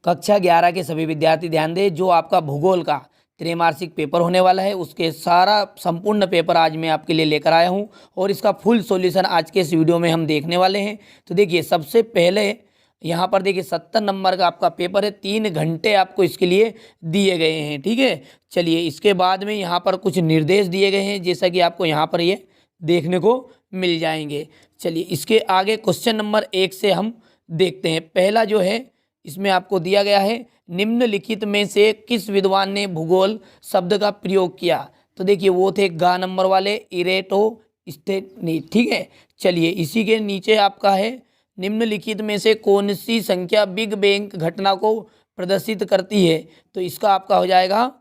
कक्षा 11 के सभी विद्यार्थी ध्यान दें, जो आपका भूगोल का त्रैमासिक पेपर होने वाला है उसके सारा संपूर्ण पेपर आज मैं आपके लिए लेकर आया हूं और इसका फुल सॉल्यूशन आज के इस वीडियो में हम देखने वाले हैं। तो देखिए, सबसे पहले यहाँ पर देखिए 70 नंबर का आपका पेपर है, 3 घंटे आपको इसके लिए दिए गए हैं। ठीक है, चलिए इसके बाद में यहाँ पर कुछ निर्देश दिए गए हैं, जैसा कि आपको यहाँ पर ये देखने को मिल जाएंगे। चलिए इसके आगे क्वेश्चन नंबर 1 से हम देखते हैं। पहला जो है इसमें आपको दिया गया है, निम्नलिखित में से किस विद्वान ने भूगोल शब्द का प्रयोग किया। तो देखिए वो थे गा नंबर वाले इरेटोस्थेनीज। ठीक है, चलिए इसी के नीचे आपका है, निम्नलिखित में से कौन सी संख्या बिग बैंग घटना को प्रदर्शित करती है। तो इसका आपका हो जाएगा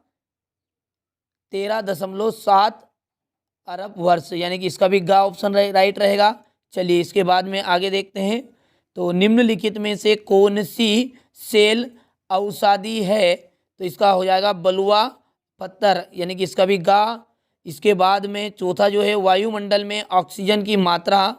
13.7 अरब वर्ष, यानी कि इसका भी गा ऑप्शन राइट रहेगा। चलिए इसके बाद में आगे देखते हैं। तो निम्नलिखित में से कौन सी सेल औषधि है। तो इसका हो जाएगा बलुआ पत्थर, यानी कि इसका भी गा। इसके बाद में चौथा जो है, वायुमंडल में ऑक्सीजन की मात्रा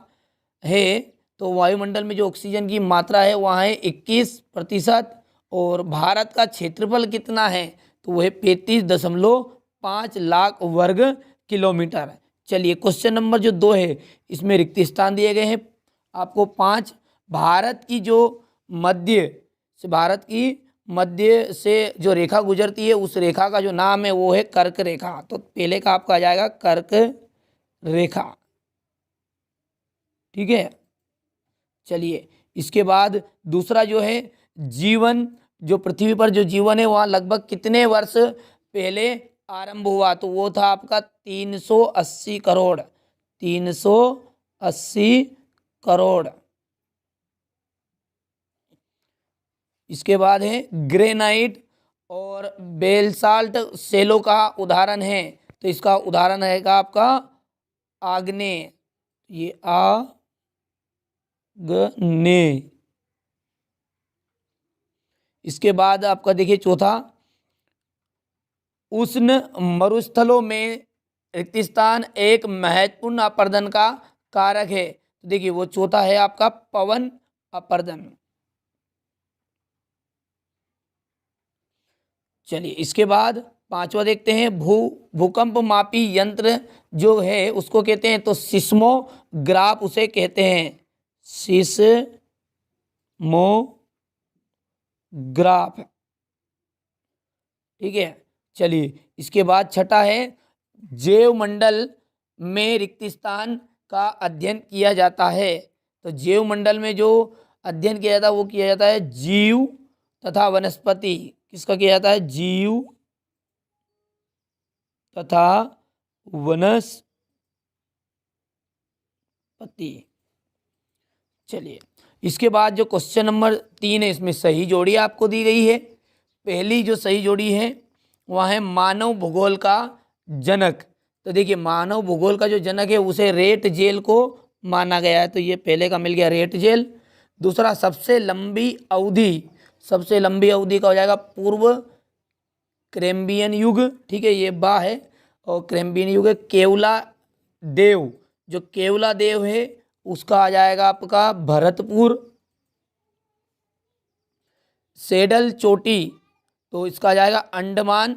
है। तो वायुमंडल में जो ऑक्सीजन की मात्रा है वहाँ है 21%। और भारत का क्षेत्रफल कितना है। तो वह 35.5 लाख वर्ग किलोमीटर। चलिए क्वेश्चन नंबर जो 2 है इसमें रिक्त स्थान दिए गए हैं आपको 5। भारत की मध्य से जो रेखा गुजरती है उस रेखा का जो नाम है वो है कर्क रेखा। तो पहले का आपका आ जाएगा कर्क रेखा। ठीक है, चलिए इसके बाद दूसरा जो है, जीवन, जो पृथ्वी पर जो जीवन है वहाँ लगभग कितने वर्ष पहले आरंभ हुआ। तो वो था आपका 380 करोड़। 380 करोड़। इसके बाद है, ग्रेनाइट और बेलसाल्ट सेलों का उदाहरण है। तो इसका उदाहरण रहेगा आपका आग्नेय। ये आग्नेय। इसके बाद आपका देखिए चौथा, उष्ण मरुस्थलों में रिक्त स्थान एक महत्वपूर्ण अपर्दन का कारक है। तो देखिए वो चौथा है आपका पवन अपर्दन। चलिए इसके बाद पांचवा देखते हैं, भूकंप मापी यंत्र जो है उसको कहते हैं तो सिस्मोग्राफ उसे कहते हैं। सिस्मोग्राफ। ठीक है, चलिए इसके बाद छठा है, जैव मंडल में रिक्त स्थान का अध्ययन किया जाता है। तो जैव मंडल में जो अध्ययन किया जाता है वो किया जाता है जीव तथा वनस्पति। किसका किया जाता है, जीव तथा वनस्पति। चलिए इसके बाद जो क्वेश्चन नंबर 3 है इसमें सही जोड़ी आपको दी गई है। पहली जो सही जोड़ी है वह है मानव भूगोल का जनक। तो देखिए मानव भूगोल का जो जनक है उसे रेट जेल को माना गया है। तो ये पहले का मिल गया रेट जेल। दूसरा, सबसे लंबी अवधि का हो जाएगा पूर्व कैम्ब्रियन युग। ठीक है, ये बा है। और कैम्ब्रियन युग है केवला देव, जो केवला देव है उसका आ जाएगा आपका भरतपुर। सेडल चोटी, तो इसका आ जाएगा अंडमान,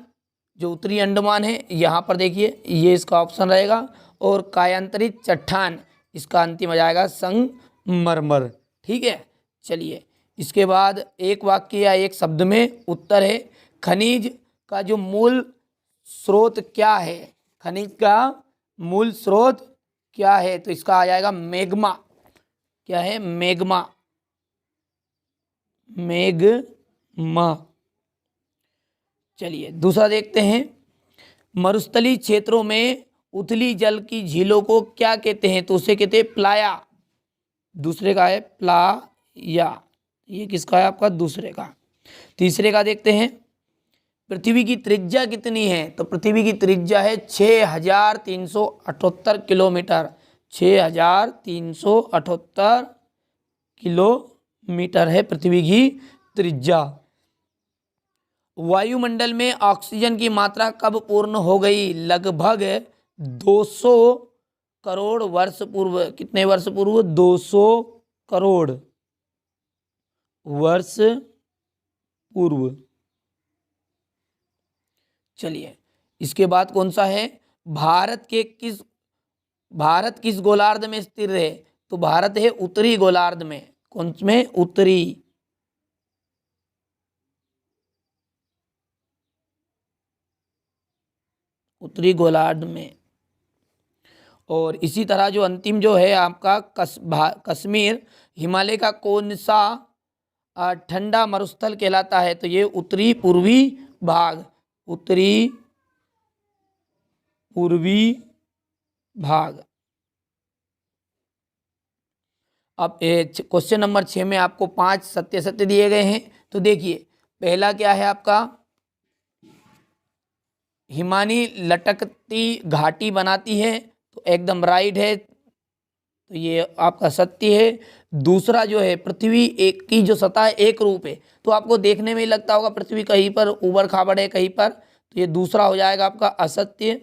जो उत्तरी अंडमान है यहाँ पर देखिए ये इसका ऑप्शन रहेगा। और कायांतरित चट्टान, इसका अंतिम आ जाएगा संगमरमर। ठीक है, चलिए इसके बाद एक वाक्य या एक शब्द में उत्तर है, खनिज का जो मूल स्रोत क्या है। खनिज का मूल स्रोत क्या है। तो इसका आ जाएगा मैग्मा। क्या है, मैग्मा। चलिए दूसरा देखते हैं, मरुस्थलीय क्षेत्रों में उथली जल की झीलों को क्या कहते हैं। तो उसे कहते हैं प्लाया। दूसरे का है प्लाया। ये किसका है आपका, दूसरे का। तीसरे का देखते हैं, पृथ्वी की त्रिज्या कितनी है। तो पृथ्वी की त्रिज्या है 6378 किलोमीटर। 6378 किलोमीटर है पृथ्वी की त्रिज्या। वायुमंडल में ऑक्सीजन की मात्रा कब पूर्ण हो गई। लगभग 200 करोड़ वर्ष पूर्व। कितने वर्ष पूर्व, 200 करोड़ वर्ष पूर्व। चलिए, इसके बाद कौन सा है, भारत किस गोलार्ध में स्थिर है, तो भारत है उत्तरी गोलार्ध में। कौन में, उत्तरी गोलार्ध में। और इसी तरह जो अंतिम जो है आपका कश्मीर हिमालय का कौन सा ठंडा मरुस्थल कहलाता है, तो ये उत्तरी पूर्वी भाग, उत्तरी पूर्वी भाग। अब क्वेश्चन नंबर 6 में आपको 5 सत्य सत्य दिए गए हैं। तो देखिए, पहला क्या है आपका, हिमानी लटकती घाटी बनाती है, तो एकदम राइट है, तो ये आपका सत्य है। दूसरा जो है, पृथ्वी एक की जो सतह एक रूप है, तो आपको देखने में ही लगता होगा पृथ्वी कहीं पर ऊबड़ खाबड़ है कहीं पर, तो ये दूसरा हो जाएगा आपका असत्य।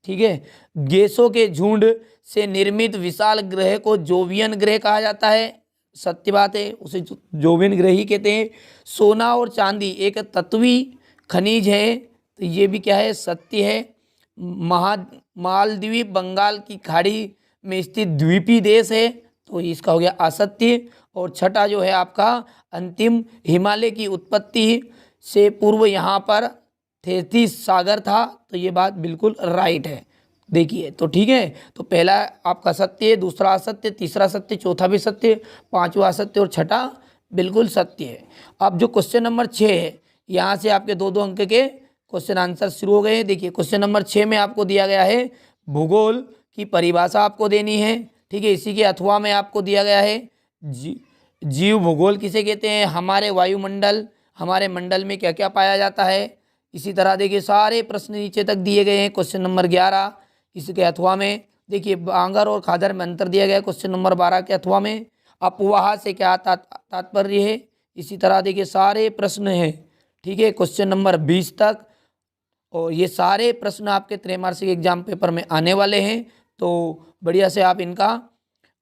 ठीक है, गैसों के झुंड से निर्मित विशाल ग्रह को जोवियन ग्रह कहा जाता है, सत्य बात है, उसे जोवियन ग्रह ही कहते हैं। सोना और चांदी एक तत्वी खनिज है, तो ये भी क्या है, सत्य है। मालदीव बंगाल की खाड़ी में स्थित द्वीपी देश है, तो इसका हो गया असत्य। और छठा जो है आपका अंतिम, हिमालय की उत्पत्ति से पूर्व यहाँ पर 33 सागर था, तो ये बात बिल्कुल राइट है। देखिए, तो ठीक है, तो पहला आपका सत्य, दूसरा असत्य, तीसरा सत्य, चौथा भी सत्य, पांचवा सत्य और छठा बिल्कुल सत्य है। अब जो क्वेश्चन नंबर 6 है, यहाँ से आपके 2-2 अंक के क्वेश्चन आंसर शुरू हो गए हैं। देखिए, क्वेश्चन नंबर 6 में आपको दिया गया है भूगोल की परिभाषा आपको देनी है। ठीक है, इसी के अथवा में आपको दिया गया है जीव भूगोल किसे कहते हैं, हमारे वायुमंडल, हमारे मंडल में क्या क्या पाया जाता है। इसी तरह देखिए, सारे प्रश्न नीचे तक दिए गए हैं। क्वेश्चन नंबर 11 इसके अथवा में, देखिए बांगर और खादर में अंतर दिया गया है क्वेश्चन नंबर 12 के अथवा में। अपवाह से क्या तात्पर्य है, इसी तरह देखिए सारे प्रश्न हैं। ठीक है, क्वेश्चन नंबर 20 तक, और ये सारे प्रश्न आपके त्रैमासिक एग्जाम पेपर में आने वाले हैं, तो बढ़िया से आप इनका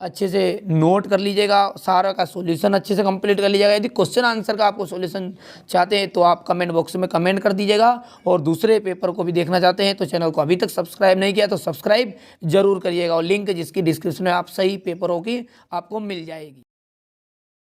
अच्छे से नोट कर लीजिएगा, सारा का सॉल्यूशन अच्छे से कंप्लीट कर लीजिएगा। यदि क्वेश्चन आंसर का आपको सॉल्यूशन चाहते हैं तो आप कमेंट बॉक्स में कमेंट कर दीजिएगा, और दूसरे पेपर को भी देखना चाहते हैं तो चैनल को अभी तक सब्सक्राइब नहीं किया तो सब्सक्राइब जरूर करिएगा, और लिंक जिसकी डिस्क्रिप्शन में आप सही पेपरों की आपको मिल जाएगी।